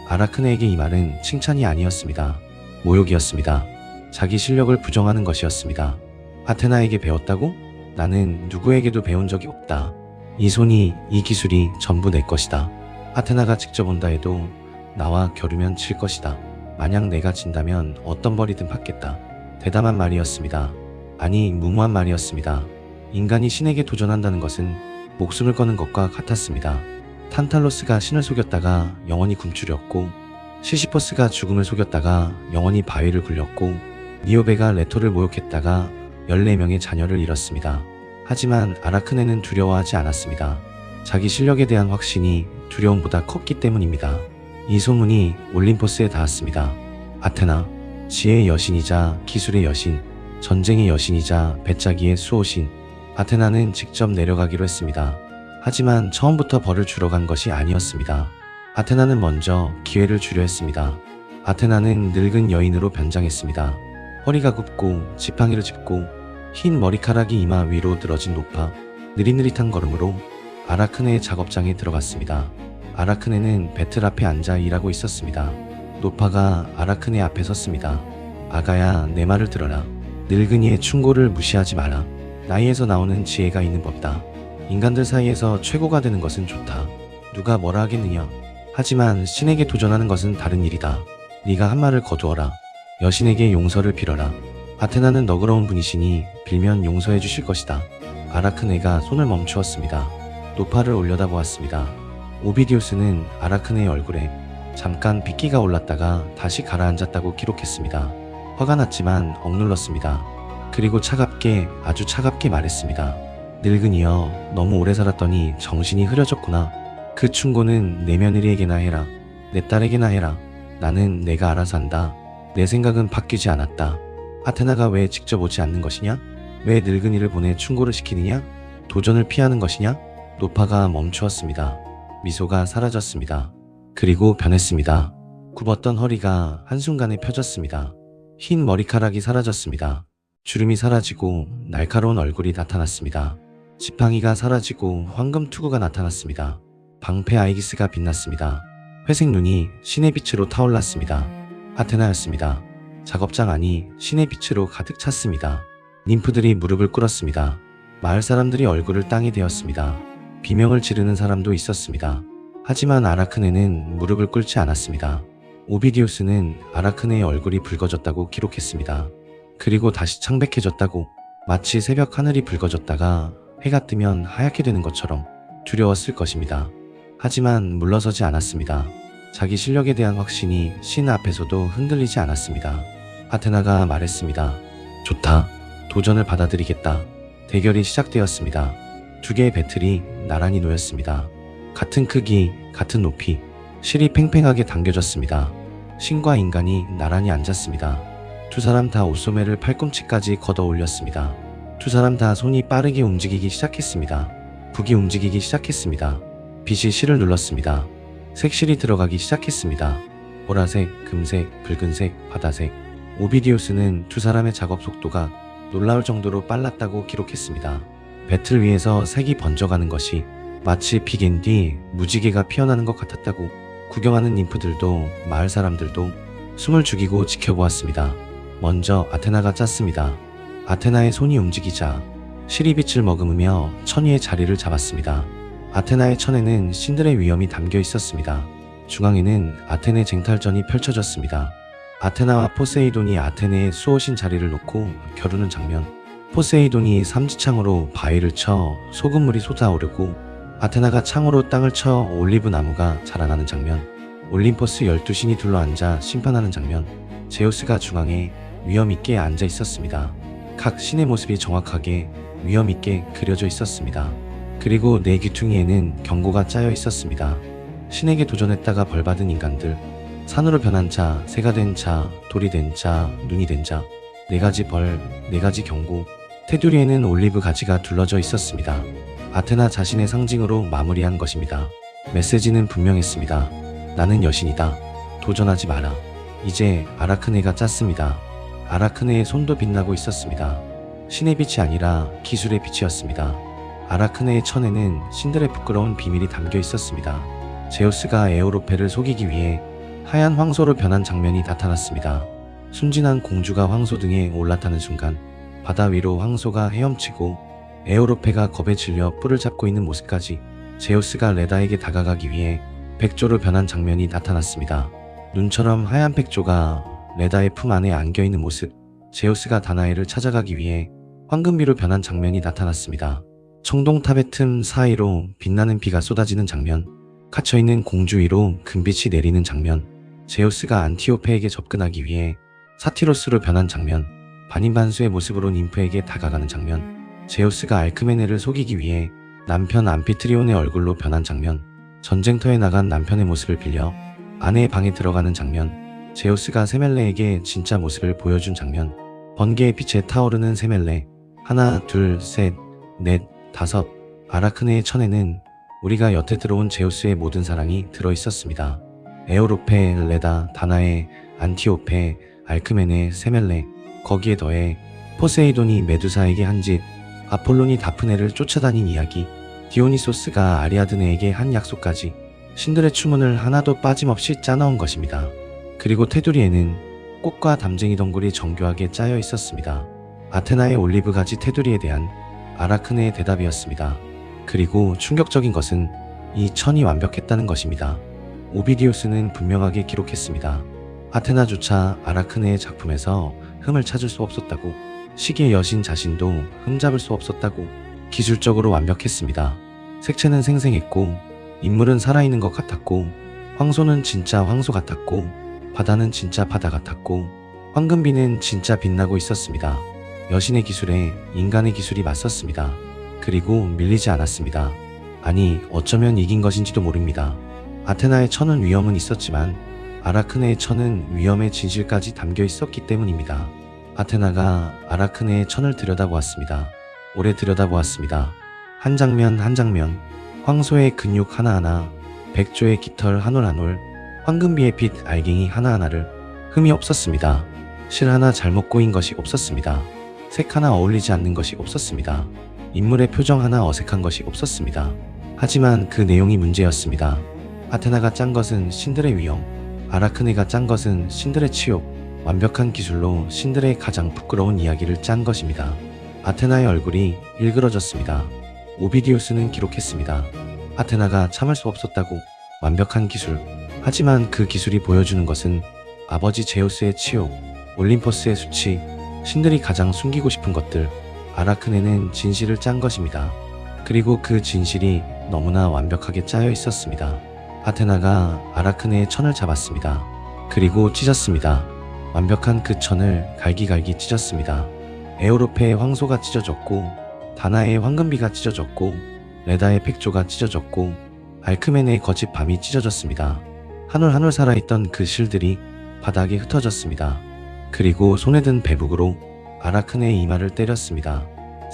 아라크네에게 이 말은 칭찬이 아니었습니다. 모욕이었습니다. 자기 실력을 부정하는 것이었습니다. 아테나에게 배웠다고? 나는 누구에게도 배운 적이 없다. 이 손이, 이 기술이 전부 내 것이다. 아테나가 직접 온다 해도 나와 겨루면 질 것이다. 만약 내가 진다면 어떤 벌이든 받겠다. 대담한 말이었습니다. 아니, 무모한 말이었습니다. 인간이 신에게 도전한다는 것은 목숨을 거는 것과 같았습니다. 탄탈로스가 신을 속였다가 영원히 굶주렸고, 시시퍼스가 죽음을 속였다가 영원히 바위를 굴렸고, 니오베가 레토를 모욕했다가 14명의 자녀를 잃었습니다. 하지만 아라크네는 두려워하지 않았습니다. 자기 실력에 대한 확신이 두려움보다 컸기 때문입니다. 이 소문이 올림포스에 닿았습니다. 아테나, 지혜의 여신이자 기술의 여신, 전쟁의 여신이자 배짜기의 수호신. 아테나는 직접 내려가기로 했습니다. 하지만 처음부터 벌을 주러 간 것이 아니었습니다. 아테나는 먼저 기회를 주려 했습니다. 아테나는 늙은 여인으로 변장했습니다. 허리가 굽고 지팡이를 짚고 흰 머리카락이 이마 위로 늘어진 노파, 느릿느릿한 걸음으로 아라크네의 작업장에 들어갔습니다. 아라크네는 배틀 앞에 앉아 일하고 있었습니다. 노파가 아라크네 앞에 섰습니다. 아가야, 내 말을 들어라. 늙은이의 충고를 무시하지 마라. 나이에서 나오는 지혜가 있는 법이다. 인간들 사이에서 최고가 되는 것은 좋다. 누가 뭐라 하겠느냐. 하지만 신에게 도전하는 것은 다른 일이다. 네가 한 말을 거두어라. 여신에게 용서를 빌어라. 아테나는 너그러운 분이시니 빌면 용서해 주실 것이다. 아라크네가 손을 멈추었습니다. 노파를 올려다보았습니다. 오비디우스는 아라크네의 얼굴에 잠깐 빗기가 올랐다가 다시 가라앉았다고 기록했습니다. 화가 났지만 억눌렀습니다. 그리고 차갑게, 아주 차갑게 말했습니다. 늙은이여, 너무 오래 살았더니 정신이 흐려졌구나. 그 충고는 내 며느리에게나 해라. 내 딸에게나 해라. 나는 내가 알아서 한다. 내 생각은 바뀌지 않았다. 아테나가 왜 직접 오지 않는 것이냐? 왜 늙은이를 보내 충고를 시키느냐? 도전을 피하는 것이냐? 노파가 멈추었습니다. 미소가 사라졌습니다. 그리고 변했습니다. 굽었던 허리가 한순간에 펴졌습니다. 흰 머리카락이 사라졌습니다. 주름이 사라지고 날카로운 얼굴이 나타났습니다. 지팡이가 사라지고 황금 투구가 나타났습니다. 방패 아이기스가 빛났습니다. 회색 눈이 신의 빛으로 타올랐습니다. 아테나였습니다. 작업장 안이 신의 빛으로 가득 찼습니다. 님프들이 무릎을 꿇었습니다. 마을 사람들이 얼굴을 땅에 대었습니다. 비명을 지르는 사람도 있었습니다. 하지만 아라크네는 무릎을 꿇지 않았습니다. 오비디우스는 아라크네의 얼굴이 붉어졌다고 기록했습니다. 그리고 다시 창백해졌다고, 마치 새벽 하늘이 붉어졌다가 해가 뜨면 하얗게 되는 것처럼 두려웠을 것입니다. 하지만 물러서지 않았습니다. 자기 실력에 대한 확신이 신 앞에서도 흔들리지 않았습니다. 아테나가 말했습니다. 좋다. 도전을 받아들이겠다. 대결이 시작되었습니다. 두 개의 배틀이 나란히 놓였습니다. 같은 크기, 같은 높이, 실이 팽팽하게 당겨졌습니다. 신과 인간이 나란히 앉았습니다. 두 사람 다 옷소매를 팔꿈치까지 걷어 올렸습니다. 두 사람 다 손이 빠르게 움직이기 시작했습니다. 북이 움직이기 시작했습니다. 빛이 실을 눌렀습니다. 색실이 들어가기 시작했습니다. 보라색, 금색, 붉은색, 바다색. 오비디우스는 두 사람의 작업 속도가 놀라울 정도로 빨랐다고 기록했습니다. 배틀 위에서 색이 번져가는 것이 마치 비긴 뒤 무지개가 피어나는 것 같았다고 구경하는 ним프들도 마을 사람들도 숨을 죽이고 지켜보았습니다. 먼저 아테나가 짰습니다. 아테나의 손이 움직이자 실이 빛을 머금으며 천 위의 자리를 잡았습니다. 아테나의 천에는 신들의 위엄이 담겨 있었습니다. 중앙에는 아테네 쟁탈전이 펼쳐졌습니다. 아테나와 포세이돈이 아테네의 수호신 자리를 놓고 겨루는 장면. 포세이돈이 삼지창으로 바위를 쳐 소금물이 솟아오르고 아테나가 창으로 땅을 쳐 올리브 나무가 자라나는 장면. 올림포스 12신이 둘러앉아 심판하는 장면. 제우스가 중앙에 위엄있게 앉아 있었습니다. 각 신의 모습이 정확하게 위엄있게 그려져 있었습니다. 그리고 네 귀퉁이에는 경고가 짜여 있었습니다. 신에게 도전했다가 벌받은 인간들, 산으로 변한 자, 새가 된 자, 돌이 된 자, 눈이 된 자, 네 가지 벌, 네 가지 경고. 테두리에는 올리브 가지가 둘러져 있었습니다. 아테나 자신의 상징으로 마무리한 것입니다. 메시지는 분명했습니다. 나는 여신이다. 도전하지 마라. 이제 아라크네가 짰습니다. 아라크네의 손도 빛나고 있었습니다. 신의 빛이 아니라 기술의 빛이었습니다. 아라크네의 천에는 신들의 부끄러운 비밀이 담겨 있었습니다. 제우스가 에우로페를 속이기 위해 하얀 황소로 변한 장면이 나타났습니다. 순진한 공주가 황소 등에 올라타는 순간 바다 위로 황소가 헤엄치고 에우로페가 겁에 질려 뿔을 잡고 있는 모습까지 제우스가 레다에게 다가가기 위해 백조로 변한 장면이 나타났습니다. 눈처럼 하얀 백조가 레다의 품 안에 안겨있는 모습. 제우스가 다나엘을 찾아가기 위해 황금비로 변한 장면이 나타났습니다. 청동탑의 틈 사이로 빛나는 비가 쏟아지는 장면. 갇혀있는 공주 위로 금빛이 내리는 장면. 제우스가 안티오페에게 접근하기 위해 사티로스로 변한 장면. 반인반수의 모습으로 ним프에게 다가가는 장면. 제우스가 알크메네를 속이기 위해 남편 암피트리온의 얼굴로 변한 장면. 전쟁터에 나간 남편의 모습을 빌려 아내의 방에 들어가는 장면. 제우스가 세멜레에게 진짜 모습을 보여준 장면. 번개의 빛에 타오르는 세멜레. 하나, 둘, 셋, 넷, 다섯. 아라크네의 천에는 우리가 여태 들어온 제우스의 모든 사랑이 들어있었습니다. 에오로페, 레다, 다나에, 안티오페, 알크메네, 세멜레. 거기에 더해 포세이돈이 메두사에게 한 짓, 아폴론이 다프네를 쫓아다닌 이야기, 디오니소스가 아리아드네에게 한 약속까지 신들의 추문을 하나도 빠짐없이 짜넣은 것입니다. 그리고 테두리에는 꽃과 담쟁이 덩굴이 정교하게 짜여 있었습니다. 아테나의 올리브 가지 테두리에 대한 아라크네의 대답이었습니다. 그리고 충격적인 것은 이 천이 완벽했다는 것입니다. 오비디우스는 분명하게 기록했습니다. 아테나조차 아라크네의 작품에서 흠을 찾을 수 없었다고, 시기의 여신 자신도 흠잡을 수 없었다고. 기술적으로 완벽했습니다. 색채는 생생했고, 인물은 살아있는 것 같았고, 황소는 진짜 황소 같았고, 바다는 진짜 바다 같았고, 황금비는 진짜 빛나고 있었습니다. 여신의 기술에 인간의 기술이 맞섰습니다. 그리고 밀리지 않았습니다. 아니, 어쩌면 이긴 것인지도 모릅니다. 아테나의 천은 위엄은 있었지만 아라크네의 천은 위엄의 진실까지 담겨 있었기 때문입니다. 아테나가 아라크네의 천을 들여다보았습니다. 오래 들여다보았습니다. 한 장면 한 장면, 황소의 근육 하나하나, 백조의 깃털 한 올 한 올, 황금비의 빛 알갱이 하나하나를. 흠이 없었습니다. 실 하나 잘못 꼬인 것이 없었습니다. 색 하나 어울리지 않는 것이 없었습니다. 인물의 표정 하나 어색한 것이 없었습니다. 하지만 그 내용이 문제였습니다. 아테나가 짠 것은 신들의 위엄, 아라크네가 짠 것은 신들의 치욕. 완벽한 기술로 신들의 가장 부끄러운 이야기를 짠 것입니다. 아테나의 얼굴이 일그러졌습니다. 오비디우스는 기록했습니다. 아테나가 참을 수 없었다고. 완벽한 기술. 하지만 그 기술이 보여주는 것은 아버지 제우스의 치욕, 올림포스의 수치, 신들이 가장 숨기고 싶은 것들. 아라크네는 진실을 짠 것입니다. 그리고 그 진실이 너무나 완벽하게 짜여 있었습니다. 아테나가 아라크네의 천을 잡았습니다. 그리고 찢었습니다. 완벽한 그 천을 갈기갈기 찢었습니다. 에오로페의 황소가 찢어졌고, 다나의 황금비가 찢어졌고, 레다의 백조가 찢어졌고, 알크메네의 거짓 밤이 찢어졌습니다. 한 올 한 올 살아있던 그 실들이 바닥에 흩어졌습니다. 그리고 손에 든 배북으로 아라크네의 이마를 때렸습니다.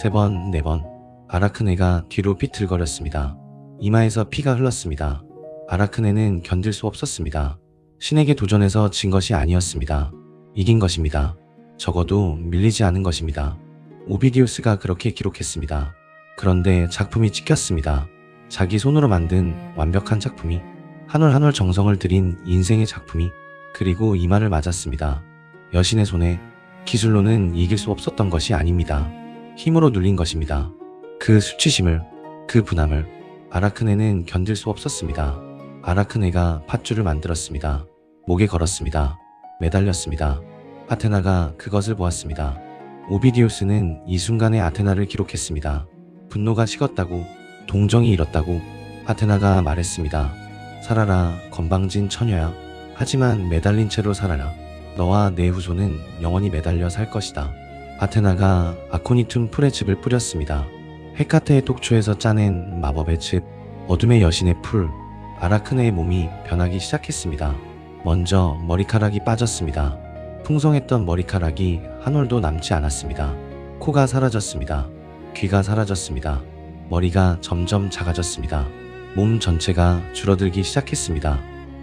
3번, 4번. 아라크네가 뒤로 비틀거렸습니다. 이마에서 피가 흘렀습니다. 아라크네는 견딜 수 없었습니다. 신에게 도전해서 진 것이 아니었습니다. 이긴 것입니다. 적어도 밀리지 않은 것입니다. 오비디우스가 그렇게 기록했습니다. 그런데 작품이 찍혔습니다. 자기 손으로 만든 완벽한 작품이, 한 올 한 올 정성을 들인 인생의 작품이, 그리고 이마를 맞았습니다. 여신의 손에 기술로는 이길 수 없었던 것이 아닙니다. 힘으로 눌린 것입니다. 그 수치심을, 그 분함을 아라크네는 견딜 수 없었습니다. 아라크네가 밧줄을 만들었습니다. 목에 걸었습니다. 매달렸습니다. 아테나가 그것을 보았습니다. 오비디우스는 이 순간에 아테나를 기록했습니다. 분노가 식었다고, 동정이 잃었다고 아테나가 말했습니다. 살아라, 건방진 처녀야. 하지만 매달린 채로 살아라. 너와 내 후손은 영원히 매달려 살 것이다. 아테나가 아코니툼 풀의 즙을 뿌렸습니다. 헤카테의 독초에서 짜낸 마법의 즙, 어둠의 여신의 풀. 아라크네의 몸이 변하기 시작했습니다. 먼저 머리카락이 빠졌습니다. 풍성했던 머리카락이 한 올도 남지 않았습니다. 코가 사라졌습니다. 귀가 사라졌습니다. 머리가 점점 작아졌습니다. 몸 전체가 줄어들기 시작했습니다.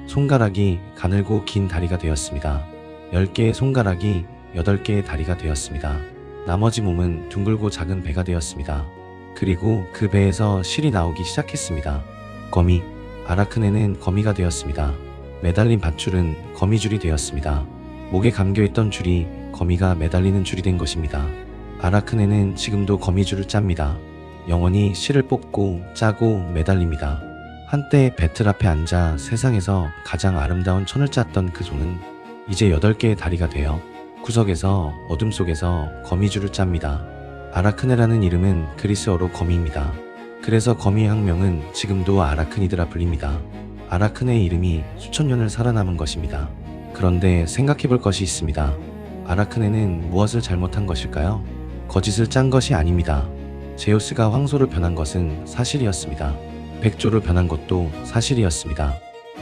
손가락이 가늘고 긴 다리가 되었습니다. 10개의 손가락이 8개의 다리가 되었습니다. 나머지 몸은 둥글고 작은 배가 되었습니다. 그리고 그 배에서 실이 나오기 시작했습니다. 거미. 아라크네는 거미가 되었습니다. 매달린 밧줄은 거미줄이 되었습니다. 목에 감겨있던 줄이 거미가 매달리는 줄이 된 것입니다. 아라크네는 지금도 거미줄을 짭니다. 영원히 실을 뽑고 짜고 매달립니다. 한때 배틀 앞에 앉아 세상에서 가장 아름다운 천을 짰던 그 손은 이제 8개의 다리가 되어 구석에서 어둠 속에서 거미줄을 짭니다. 아라크네라는 이름은 그리스어로 거미입니다. 그래서 거미의 학명은 지금도 아라크니드라 불립니다. 아라크네의 이름이 수천 년을 살아남은 것입니다. 그런데 생각해볼 것이 있습니다. 아라크네는 무엇을 잘못한 것일까요? 거짓을 짠 것이 아닙니다. 제우스가 황소로 변한 것은 사실이었습니다. 백조로 변한 것도 사실이었습니다.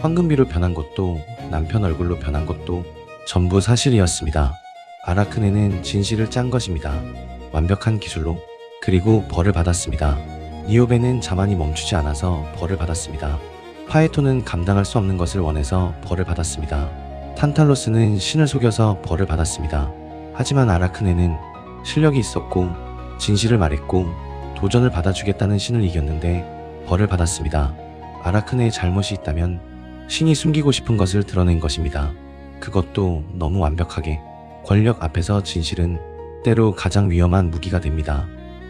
황금비로 변한 것도, 남편 얼굴로 변한 것도 전부 사실이었습니다. 아라크네는 진실을 짠 것입니다. 완벽한 기술로. 그리고 벌을 받았습니다. 니오베는 자만이 멈추지 않아서 벌을 받았습니다. 파에토는 감당할 수 없는 것을 원해서 벌을 받았습니다. 탄탈로스는 신을 속여서 벌을 받았습니다. 하지만 아라크네는 실력이 있었고 진실을 말했고 도전을 받아주겠다는 신을 이겼는데 벌을 받았습니다. 아라크네의 잘못이 있다면 신이 숨기고 싶은 것을 드러낸 것입니다. 그것도 너무 완벽하게. 권력 앞에서 진실은 때로 가장 위험한 무기가 됩니다.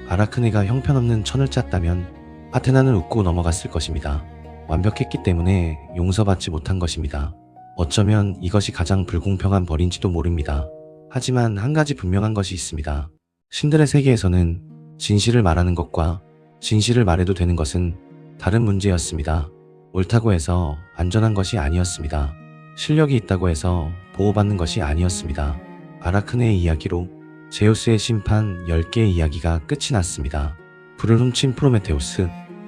아라크네가 형편없는 천을 짰다면 아테나는 웃고 넘어갔을 것입니다. 완벽했기 때문에 용서받지 못한 것입니다. 어쩌면 이것이 가장 불공평한 벌인지도 모릅니다. 하지만 한 가지 분명한 것이 있습니다. 신들의 세계에서는 진실을 말하는 것과 진실을 말해도 되는 것은 다른 문제였습니다. 옳다고 해서 안전한 것이 아니었습니다. 실력이 있다고 해서 보호받는 것이 아니었습니다. 아라크네의 이야기로 제우스의 심판 10개의 이야기가 끝이 났습니다. 불을 훔친 프로메테우스,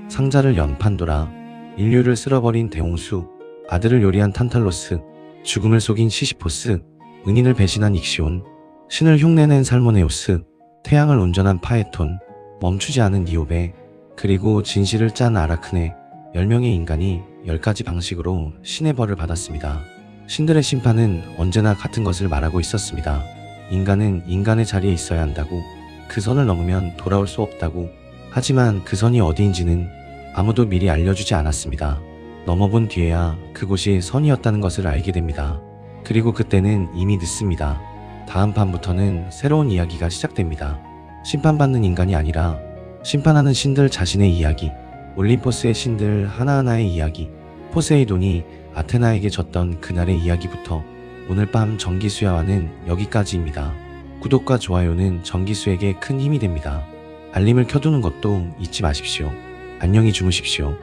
상자를 연 판도라, 인류를 쓸어버린 대홍수, 아들을 요리한 탄탈로스, 죽음을 속인 시시포스, 은인을 배신한 익시온, 신을 흉내낸 살모네우스, 태양을 온전한 파에톤, 멈추지 않은 니오베, 그리고 진실을 짠 아라크네. 10명의 인간이 10가지 방식으로 신의 벌을 받았습니다. 신들의 심판은 언제나 같은 것을 말하고 있었습니다. 인간은 인간의 자리에 있어야 한다고, 그 선을 넘으면 돌아올 수 없다고. 하지만 그 선이 어디인지는 아무도 미리 알려주지 않았습니다. 넘어본 뒤에야 그곳이 선이었다는 것을 알게 됩니다. 그리고 그때는 이미 늦습니다. 다음 판부터는 새로운 이야기가 시작됩니다. 심판받는 인간이 아니라 심판하는 신들 자신의 이야기, 올림포스의 신들 하나하나의 이야기, 포세이돈이 아테나에게 졌던 그날의 이야기부터 오늘 밤 정기수야와는 여기까지입니다. 구독과 좋아요는 정기수에게 큰 힘이 됩니다. 알림을 켜두는 것도 잊지 마십시오. 안녕히 주무십시오.